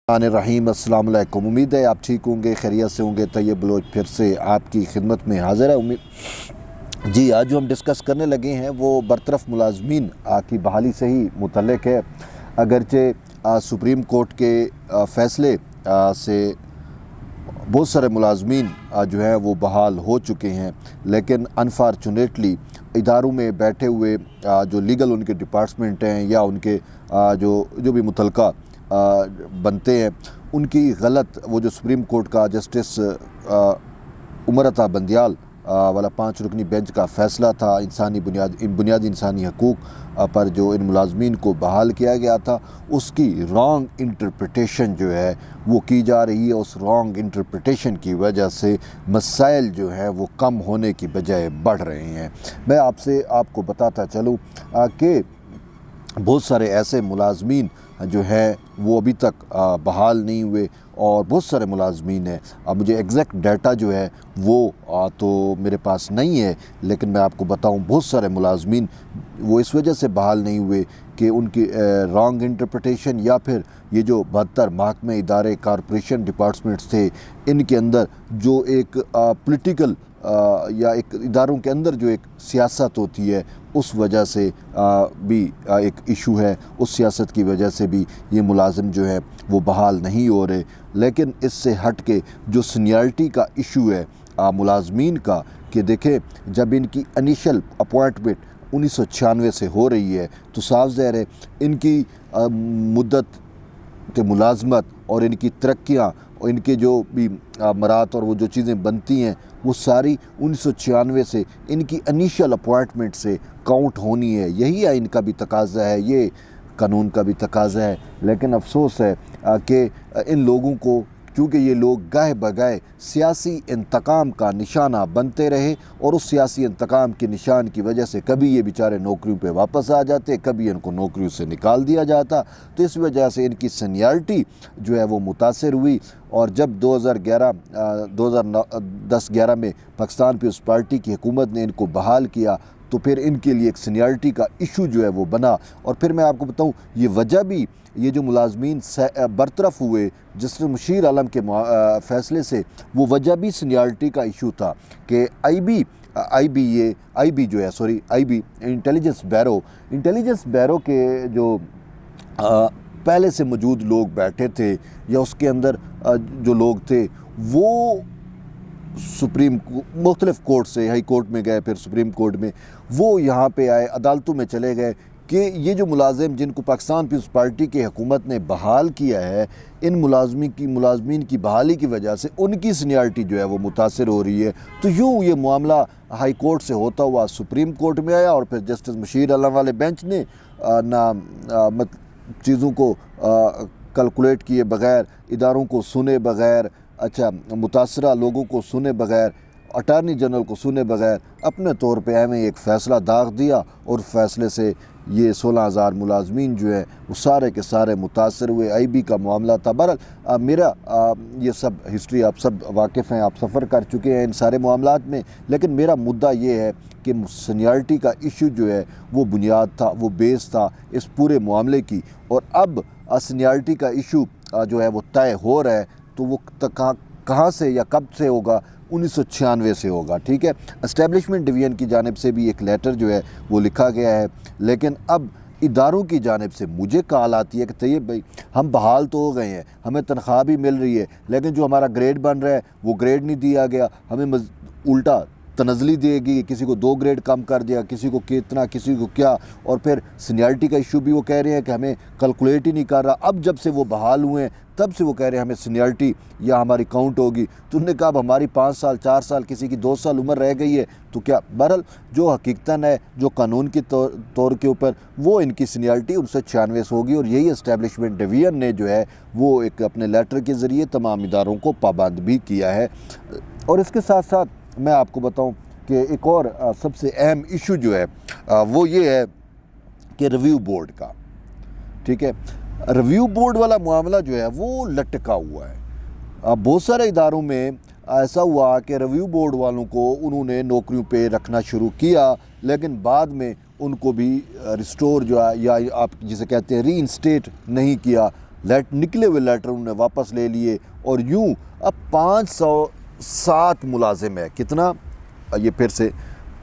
रहीम अस्सलाम वालेकुम। उम्मीद है आप ठीक होंगे, खैरियत से होंगे। तैयब बलोच फिर से आपकी खिदमत में हाज़िर है। उम्मीद जी, आज जो हम डिस्कस करने लगे हैं वो बरतरफ मुलाजमीन की बहाली से ही मुतल्लिक़ है। अगरचे सुप्रीम कोर्ट के फ़ैसले से बहुत सारे मुलाजमीन जो हैं वो बहाल हो चुके हैं, लेकिन अनफॉर्चुनेटली इदारों में बैठे हुए जो लीगल उनके डिपार्टमेंट हैं या उनके जो भी मुतलका बनते हैं, उनकी गलत वो जो सुप्रीम कोर्ट का जस्टिस उमर अता बंदियाल वाला 5 रुकनी बेंच का फ़ैसला था, बुनियादी इंसानी हकूक़ पर जो इन मुलाजमीन को बहाल किया गया था, उसकी रॉन्ग इंटरप्रिटेशन जो है वो की जा रही है। उस रॉन्ग इंटरप्रिटेशन की वजह से मसाइल जो है वो कम होने की बजाय बढ़ रहे हैं। मैं आपको बताता चलूँ कि बहुत सारे ऐसे मुलाजमीन जो हैं वो अभी तक बहाल नहीं हुए और बहुत सारे मुलाजमीन हैं। अब मुझे एग्जैक्ट डाटा जो है वो तो मेरे पास नहीं है, लेकिन मैं आपको बताऊं बहुत सारे मुलाजमीन वो इस वजह से बहाल नहीं हुए कि उनकी रॉन्ग इंटरप्रिटेशन या फिर ये जो 72 महकमे, इदारे, कॉरपोरेशन, डिपार्टमेंट्स थे, इनके अंदर जो एक पॉलिटिकल या एक इदारों के अंदर जो एक सियासत होती है, उस वजह से भी एक इशू है। उस सियासत की वजह से भी ये मुलाजिम जो है वो बहाल नहीं हो रहे। लेकिन इससे हट के जो सीनियरिटी का इशू है मुलाजमीन का, कि देखें जब इनकी इनिशियल अपॉइंटमेंट 1996 से हो रही है तो साफ ज़ाहिर है इनकी मुद्दत के मुलाजमत और इनकी तरक्कियाँ और इनके जो भी मरात और वो जो चीज़ें बनती हैं वो सारी 1996 से इनकी इनिशियल अपॉइंटमेंट से काउंट होनी है। यही आइन का भी तकाज़ा है, ये कानून का भी तकाज़ा है। लेकिन अफसोस है कि इन लोगों को, क्योंकि ये लोग गाहे बगाए सियासी इंतकाम का निशाना बनते रहे और उस सियासी इंतकाम के निशान की वजह से कभी ये बेचारे नौकरियों पे वापस आ जाते, कभी इनको नौकरियों से निकाल दिया जाता। तो इस वजह से इनकी सीनियरिटी जो है वो मुतासर हुई। और जब 2010-11 में पाकिस्तान पीपल्स पार्टी की हुकूमत ने इनको बहाल किया तो फिर इनके लिए एक सीनियरिटी का इशू जो है वो बना। और फिर मैं आपको बताऊं, ये वजह भी, ये जो मुलाजमीन बरतरफ हुए जस्टिस मुशीर आलम के फ़ैसले से, वो वजह भी सीनियरिटी का इशू था कि आईबी इंटेलिजेंस बैरो के जो पहले से मौजूद लोग बैठे थे या उसके अंदर जो लोग थे वो मुख्तलिफ़ कोर्ट से हाई कोर्ट में गए, फिर सुप्रीम कोर्ट में, वो यहाँ पे आए, अदालतों में चले गए कि ये जो मुलाजिम जिनको पाकिस्तान पीपल्स पार्टी की हुकूमत ने बहाल किया है, इन मुलाजमीन की बहाली की वजह से उनकी सीनियरिटी जो है वो मुतासर हो रही है। तो यूँ ये मामला हाई कोर्ट से होता हुआ सुप्रीम कोर्ट में आया और फिर जस्टिस मुशीर आलम वाले बेंच ने चीज़ों को कैलकुलेट किए बग़ैर, इदारों को सुने बग़ैर, मुतासरा लोगों को सुने बग़ैर, अटार्नी जनरल को सुने बग़ैर अपने तौर पे हमें एक फ़ैसला दाग दिया और फ़ैसले से ये 16,000 मुलाजमीन जो हैं वो सारे के सारे मुतासर हुए। आईबी का मामला था। बहरहाल मेरा ये सब हिस्ट्री आप सब वाकिफ़ हैं, आप सफ़र कर चुके हैं इन सारे मामलात में। लेकिन मेरा मुद्दा ये है कि सीनियरिटी का इशू जो है वो बुनियाद था, वो बेस था इस पूरे मामले की। और अब सीनियरिटी का इशू जो है वो तय हो रहा है, तो वो कहाँ से या कब से होगा? 1996 से होगा। ठीक है, एस्टेब्लिशमेंट डिवीज़न की जानिब से भी एक लेटर जो है वो लिखा गया है, लेकिन अब इदारों की जानिब से मुझे कॉल आती है कि तैयब भाई हम बहाल तो हो गए हैं, हमें तनख्वाह भी मिल रही है, लेकिन जो हमारा ग्रेड बन रहा है वो ग्रेड नहीं दिया गया, हमें उल्टा तनज़ली देगी, किसी को 2 ग्रेड कम कर दिया, किसी को कितना, किसी को क्या। और फिर सीनियरिटी का इशू भी वो कह रहे हैं कि हमें कैलकुलेट ही नहीं कर रहा। अब जब से वो बहाल हुए हैं तब से वो कह रहे हैं हमें सीनियरिटी या हमारी काउंट होगी। तो उन्होंने कहा अब हमारी 5 साल 4 साल, किसी की 2 साल उम्र रह गई है तो क्या। बहरहाल जो हकीकतन है, जो कानून के तौर के ऊपर, वो इनकी सीनियरिटी 1996 होगी। और यही एस्टेब्लिशमेंट डिवीज़न ने जो है वो एक अपने लेटर के ज़रिए तमाम इदारों को पाबंद भी किया है। और इसके साथ साथ मैं आपको बताऊं कि एक और सबसे अहम इशू जो है वो ये है कि रिव्यू बोर्ड का। ठीक है, रिव्यू बोर्ड वाला मामला जो है वो लटका हुआ है। बहुत सारे इदारों में ऐसा हुआ कि रिव्यू बोर्ड वालों को उन्होंने नौकरियों पे रखना शुरू किया, लेकिन बाद में उनको भी रिस्टोर जो है या आप जिसे कहते हैं री इंस्टेट नहीं किया। निकले हुए लेटर उन्होंने वापस ले लिए और यूं अब 507 मुलाजिम है। कितना, ये फिर से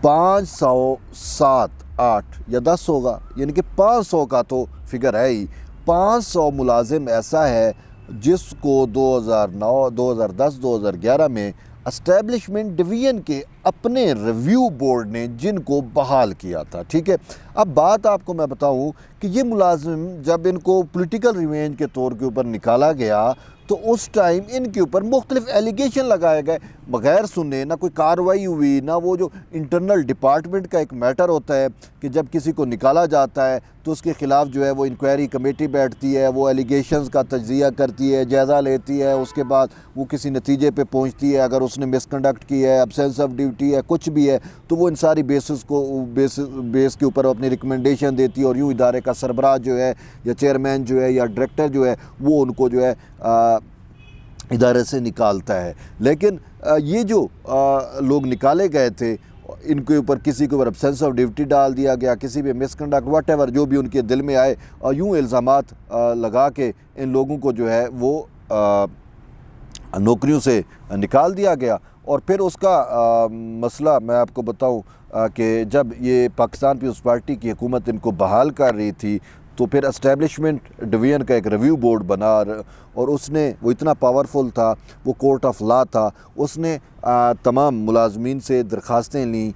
507, 8 या 10 होगा, यानी कि 500 का तो फिगर है ही। 500 मुलाजिम ऐसा है जिसको 2009, 2010, 2011 में एस्टेब्लिशमेंट डिवीज़न के अपने रिव्यू बोर्ड ने जिनको बहाल किया था। ठीक है, अब बात आपको मैं बताऊं कि ये मुलाजिम जब इनको पॉलिटिकल रिवेंज के तौर के ऊपर निकाला गया तो उस टाइम इनके ऊपर मुख्तलिफ एलिगेशन लगाए गए बग़ैर सुने, ना कोई कार्रवाई हुई, ना वो जो इंटरनल डिपार्टमेंट का एक मैटर होता है कि जब किसी को निकाला जाता है तो उसके ख़िलाफ़ जो है वो इंक्वायरी कमेटी बैठती है, वो एलिगेशंस का तज्ज़िया करती है, जायज़ा लेती है, उसके बाद वो किसी नतीजे पे पहुंचती है। अगर उसने मिसकंडक्ट की है, एब्सेंस ऑफ ड्यूटी है, कुछ भी है, तो वो इन सारी बेस के ऊपर अपनी रिकमेंडेशन देती है और यूँ इदारे का सरबराह जो है या चेयरमैन जो है या डायरेक्टर जो है वो उनको जो है इदारे से निकालता है। लेकिन ये जो लोग निकाले गए थे इनके ऊपर किसी के ऊपर एब्सेंस ऑफ ड्यूटी डाल दिया गया, किसी पे मिसकंडक्ट व्हाटएवर जो भी उनके दिल में आए और यूँ इल्ज़ामात लगा के इन लोगों को जो है वो नौकरियों से निकाल दिया गया। और फिर उसका मसला मैं आपको बताऊं कि जब ये पाकिस्तान पीपल्स पार्टी की हुकूमत इनको बहाल कर रही थी तो फिर एस्टेब्लिशमेंट डिवीज़न का एक रिव्यू बोर्ड बना और उसने, वो इतना पावरफुल था, वो कोर्ट ऑफ लॉ था, उसने तमाम मुलाजमीन से दरख्वास्तें लीं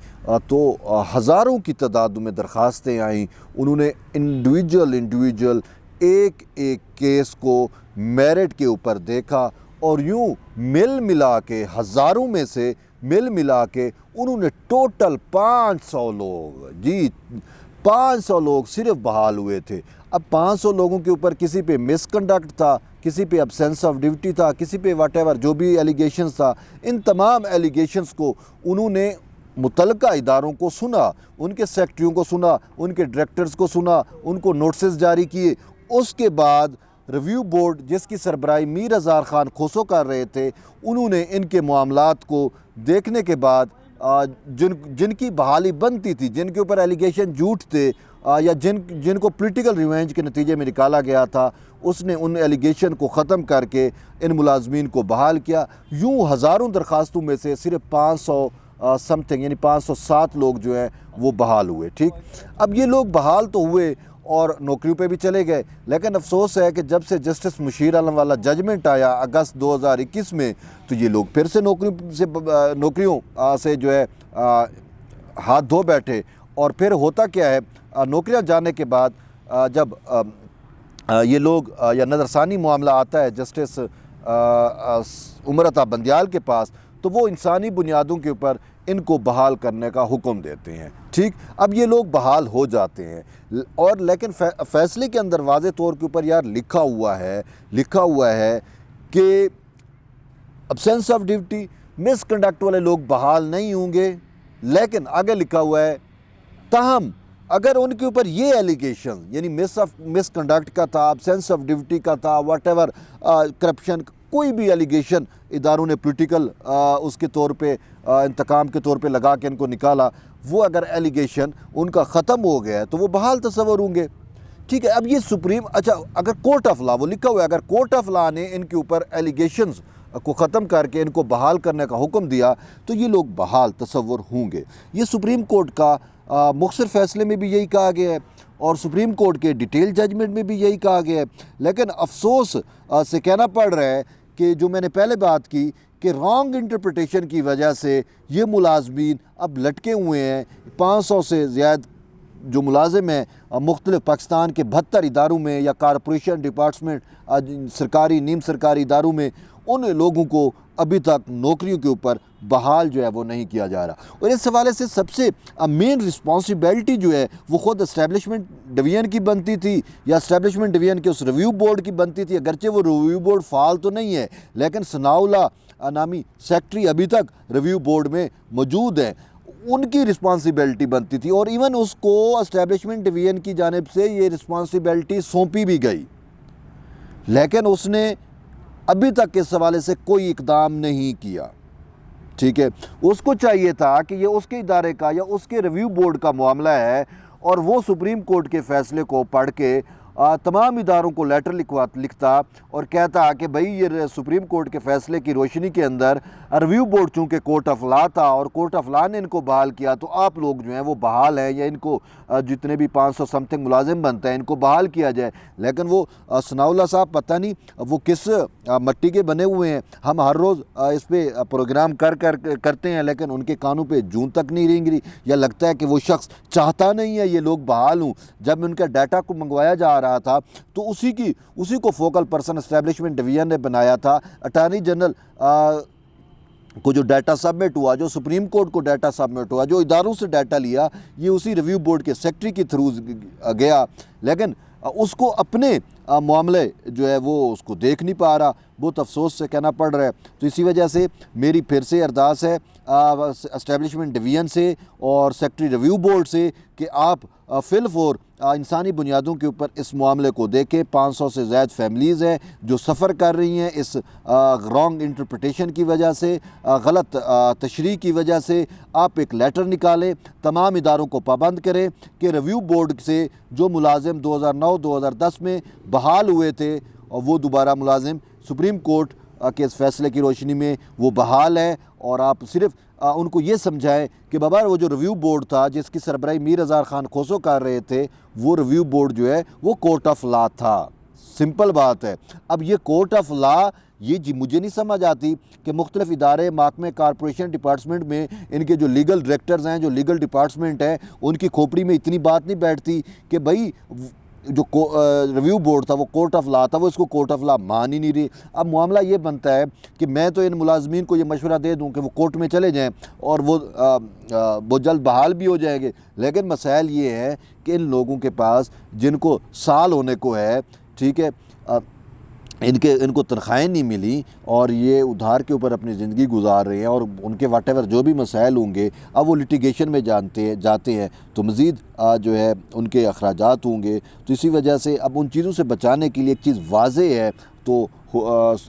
तो हज़ारों की तादाद में दरख्वास्तें आईं। उन्होंने इंडिविजुअल एक एक केस को मेरिट के ऊपर देखा और यूँ मिला के हज़ारों में से मिला के उन्होंने टोटल 500 लोग, जी 500 लोग सिर्फ बहाल हुए थे। अब 500 लोगों के ऊपर किसी पे मिसकंडक्ट था, किसी पे एब्सेंस ऑफ ड्यूटी था, किसी पे व्हाटएवर जो भी एलिगेशंस था, इन तमाम एलिगेशंस को उन्होंने मुतल्लिका इदारों को सुना, उनके सेक्रेटरियों को सुना, उनके डायरेक्टर्स को सुना, उनको नोटिस जारी किए। उसके बाद रिव्यू बोर्ड जिसकी सरबराही मीर अज़ार ख़ान खोसो कर रहे थे, उन्होंने इनके मामलात को देखने के बाद जिनकी बहाली बनती थी, जिनके ऊपर एलिगेशन झूठ थे या जिनको पॉलिटिकल रिवेंज के नतीजे में निकाला गया था, उसने उन एलिगेशन को ख़त्म करके इन मुलाजमीन को बहाल किया। यूँ हज़ारों दरख्वास्तों में से सिर्फ 500 समथिंग यानी 507 लोग जो हैं वो बहाल हुए। ठीक, अब ये लोग बहाल तो हुए और नौकरियों पे भी चले गए, लेकिन अफसोस है कि जब से जस्टिस मुशीर आलम वाला जजमेंट आया अगस्त 2021 में तो ये लोग फिर से नौकरियों से जो है हाथ धो बैठे। और फिर होता क्या है, नौकरियां जाने के बाद जब ये लोग या नज़रसानी मामला आता है जस्टिस उमर अता बंदियाल के पास तो वो इंसानी बुनियादों के ऊपर इनको बहाल करने का हुक्म देते हैं। ठीक, अब ये लोग बहाल हो जाते हैं और लेकिन फैसले के अंदर वाज़े तौर के ऊपर यार लिखा हुआ है कि एब्सेंस ऑफ ड्यूटी मिसकंडक्ट वाले लोग बहाल नहीं होंगे, लेकिन आगे लिखा हुआ है ताहम अगर उनके ऊपर ये एलिगेशन यानी मिसकंडक्ट का था, एब्सेंस ऑफ ड्यूटी का था, व्हाटएवर करप्शन, कोई भी एलिगेशन इदारों ने पॉलिटिकल उसके तौर पे इंतकाम के तौर पे लगा के इनको निकाला, वो अगर एलिगेशन उनका ख़त्म हो गया है तो वो बहाल तस्वर होंगे। ठीक है, अब ये सुप्रीम, अच्छा अगर कोर्ट ऑफ लॉ, वो लिखा हुआ है अगर कोर्ट ऑफ लॉ ने इनके ऊपर एलिगेशंस को ख़त्म करके इनको बहाल करने का हुक्म दिया तो ये लोग बहाल तस्वर होंगे। ये सुप्रीम कोर्ट का मुख्तलिफ फैसले में भी यही कहा गया है और सुप्रीम कोर्ट के डिटेल जजमेंट में भी यही कहा गया है। लेकिन अफसोस से कहना पड़ रहा है कि जो मैंने पहले बात की कि रॉन्ग इंटरप्रिटेशन की वजह से ये मुलाजमीन अब लटके हुए हैं। 500 से ज़्यादा जो मुलाजिम हैं मुख्तलिफ पाकिस्तान के 72 इदारों में या कॉरपोरेशन डिपार्टमेंट सरकारी नीम सरकारी इदारों में, उन लोगों को अभी तक नौकरियों के ऊपर बहाल जो है वो नहीं किया जा रहा। और इस हवाले से सबसे मेन रिस्पॉन्सिबिलिटी जो है वो ख़ुद एस्टेब्लिशमेंट डिवीज़न की बनती थी या एस्टेब्लिशमेंट डिवीज़न के उस रिव्यू बोर्ड की बनती थी। अगरचे वो रिव्यू बोर्ड फ़ाल तो नहीं है, लेकिन सनाउल्लाह नामी सेक्रेटरी अभी तक रिव्यू बोर्ड में मौजूद है, उनकी रिस्पॉन्सिबिलिटी बनती थी। और इवन उसको एस्टेब्लिशमेंट डिवीज़न की जानिब से ये रिस्पॉन्सिबिलिटी सौंपी भी गई, लेकिन उसने अभी तक इस हवाले से कोई इकदाम नहीं किया। ठीक है, उसको चाहिए था कि ये उसके इदारे का या उसके रिव्यू बोर्ड का मामला है और वो सुप्रीम कोर्ट के फ़ैसले को पढ़ के तमाम इदारों को लेटर लिखता और कहता कि भाई ये सुप्रीम कोर्ट के फ़ैसले की रोशनी के अंदर रिव्यू बोर्ड चूँकि कोर्ट ऑफ लॉ था और कोर्ट ऑफ लॉ ने इनको बहाल किया, तो आप लोग जो हैं वो बहाल हैं, या इनको जितने भी 500 समथिंग मुलाजिम बनते हैं इनको बहाल किया जाए। लेकिन वो सनाउल्लाह साहब पता नहीं वो किस मट्टी के बने हुए हैं। हम हर रोज़ इस पर प्रोग्राम करते हैं, लेकिन उनके कानों पे जून तक नहीं रेंग रही, या लगता है कि वो शख्स चाहता नहीं है ये लोग बहाल हूँ। जब उनका डाटा को मंगवाया जा रहा था तो उसी को फोकल पर्सन एस्टेब्लिशमेंट डिवीज़न ने बनाया था। अटॉर्नी जनरल को जो डाटा सबमिट हुआ, जो सुप्रीम कोर्ट को डाटा सबमिट हुआ, जो इदारों से डाटा लिया, ये उसी रिव्यू बोर्ड के सेक्रेटरी के थ्रू गया, लेकिन उसको अपने मामले जो है वो उसको देख नहीं पा रहा। बहुत अफसोस से कहना पड़ रहा है। तो इसी वजह से मेरी फिर से अरदास है एस्टेब्लिशमेंट डिवीज़न से और सेक्रेटरी रिव्यू बोर्ड से कि आप फिलफोर इंसानी बुनियादों के ऊपर इस मामले को देखें। 500 से ज़्यादा फैमिलीज़ हैं जो सफ़र कर रही हैं इस रॉन्ग इंटरप्रिटेशन की वजह से, गलत तशरीह की वजह से। आप एक लेटर निकालें, तमाम इदारों को पाबंद करें कि रिव्यू बोर्ड से जो मुलाजिम 2009-2010 में बहाल हुए थे और वो दोबारा मुलाजिम सुप्रीम कोर्ट के इस फैसले की रोशनी में वो बहाल है। और आप सिर्फ उनको ये समझाएं कि बाबा वो जो रिव्यू बोर्ड था जिसकी सरबराही मीर अज़ार ख़ान खोसो कर रहे थे, वो रिव्यू बोर्ड जो है वो कोर्ट ऑफ लॉ था। सिंपल बात है। अब ये कोर्ट ऑफ लॉ ये जी मुझे नहीं समझ आती कि मुख्तलिफ इदारे, महकमे, कॉरपोरेशन डिपार्टमेंट में इनके जो लीगल डायरेक्टर्स हैं, जो लीगल डिपार्टमेंट है, उनकी खोपड़ी में इतनी बात नहीं बैठती कि भाई जो रिव्यू बोर्ड था वो कोर्ट ऑफ लॉ था, वो इसको कोर्ट ऑफ लॉ मान ही नहीं रही। अब मामला ये बनता है कि मैं तो इन मुलाजमीन को ये मशवरा दे दूं कि वो कोर्ट में चले जाएं और वो जल्द बहाल भी हो जाएंगे, लेकिन मसाइल ये है कि इन लोगों के पास जिनको साल होने को है, ठीक है, इनको तनख्वाहें नहीं मिली और ये उधार के ऊपर अपनी ज़िंदगी गुजार रहे हैं और उनके वाटेवर जो भी मसाइल होंगे अब वो लिटिगेशन में जाते हैं तो मज़ीद जो है उनके अखराजात होंगे। तो इसी वजह से अब उन चीज़ों से बचाने के लिए एक चीज़ वाज़े है, तो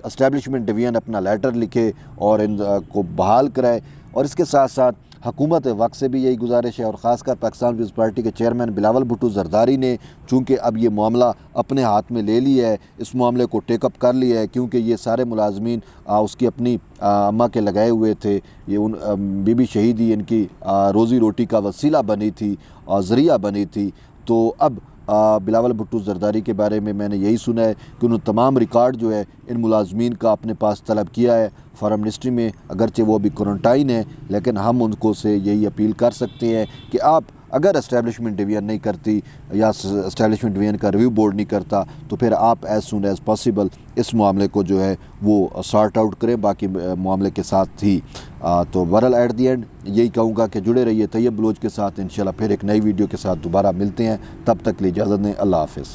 एस्टेब्लिशमेंट डिवीज़न अपना लेटर लिखे और इन को बहाल कराए। और इसके साथ साथ हुकूमत वक्त से भी यही गुजारिश है और ख़ासकर पाकिस्तान पीपल्स पार्टी के चेयरमैन बिलावल भुट्टो जरदारी ने चूँकि अब ये मामला अपने हाथ में ले लिया है, इस मामले को टेकअप कर लिया है, क्योंकि ये सारे मुलाजमीन उसकी अपनी अम्मा के लगाए हुए थे। ये उन बीबी शहीदी इनकी रोज़ी रोटी का वसीला बनी थी और ज़रिया बनी थी। तो अब बिलावल भुट्टो जरदारी के बारे में मैंने यही सुना है कि उन्होंने तमाम रिकॉर्ड जो है इन मुलाजमीन का अपने पास तलब किया है फॉरेन मिनिस्ट्री में, अगरचे वो अभी क्वारंटाइन है, लेकिन हम उनको से यही अपील कर सकते हैं कि आप अगर एस्टेब्लिशमेंट डिवीज़न नहीं करती या एस्टेब्लिशमेंट डिवीज़न का रिव्यू बोर्ड नहीं करता तो फिर आप एज़ सुन एज़ पॉसिबल इस मामले को जो है वो सॉर्ट आउट करें बाकी मामले के साथ ही। तो बहरहाल एट दी एंड यही कहूँगा कि जुड़े रहिए तैयब बलोच के साथ। इंशाल्लाह फिर एक नई वीडियो के साथ दोबारा मिलते हैं, तब तक के लिए इजाज़त दें। अल्लाह हाफ़िज़।